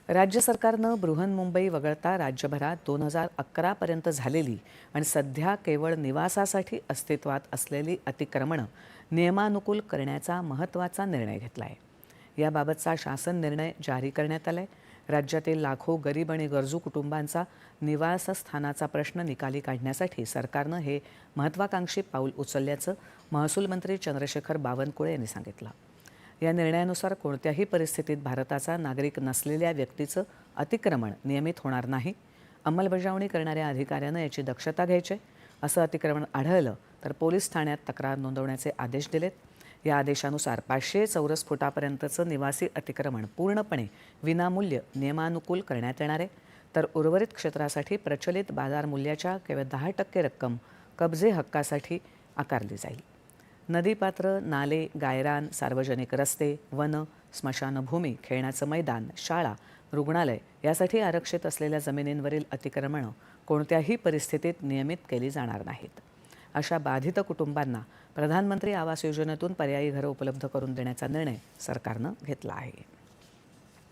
राज्य सरकारनं बृहन्मुंबई वगळता राज्यभरात 2011 पर्यंत झालेली आणि सध्या केवळ निवासासाठी अस्तित्वात असलेली अतिक्रमणं नियमानुकूल करण्याचा महत्त्वाचा निर्णय घेतला आहे. याबाबतचा शासन निर्णय जारी करण्यात आला आहे. राज्यातील लाखो गरीब आणि गरजू कुटुंबांचा निवासस्थानाचा प्रश्न निकाली काढण्यासाठी सरकारनं हे महत्त्वाकांक्षी पाऊल उचलल्याचं महसूल मंत्री चंद्रशेखर बावनकुळे यांनी सांगितलं. या निर्णयानुसार कोणत्याही परिस्थितीत भारताचा नागरिक नसलेल्या व्यक्तीचं अतिक्रमण नियमित होणार नाही. अंमलबजावणी करणाऱ्या अधिकाऱ्यानं याची दक्षता घ्यायची. असं अतिक्रमण आढळलं तर पोलीस ठाण्यात तक्रार नोंदवण्याचे आदेश दिलेत. या आदेशानुसार 500 चौरस फुटापर्यंतचं निवासी अतिक्रमण पूर्णपणे विनामूल्य नियमानुकूल करण्यात येणार आहे. तर उर्वरित क्षेत्रासाठी प्रचलित बाजार मूल्याच्या केवळ 10% रक्कम कब्जे हक्कासाठी आकारली जाईल. नदीपात्र, नाले, गायरान, सार्वजनिक रस्ते, वन, स्मशानभूमी, खेळण्याचं मैदान, शाळा, रुग्णालय यासाठी आरक्षित असलेल्या जमिनींवरील अतिक्रमणं कोणत्याही परिस्थितीत नियमित केली जाणार नाहीत. अशा बाधित कुटुंबांना प्रधानमंत्री आवास योजनेतून पर्यायी घरं उपलब्ध करून देण्याचा निर्णय सरकारनं घेतला आहे.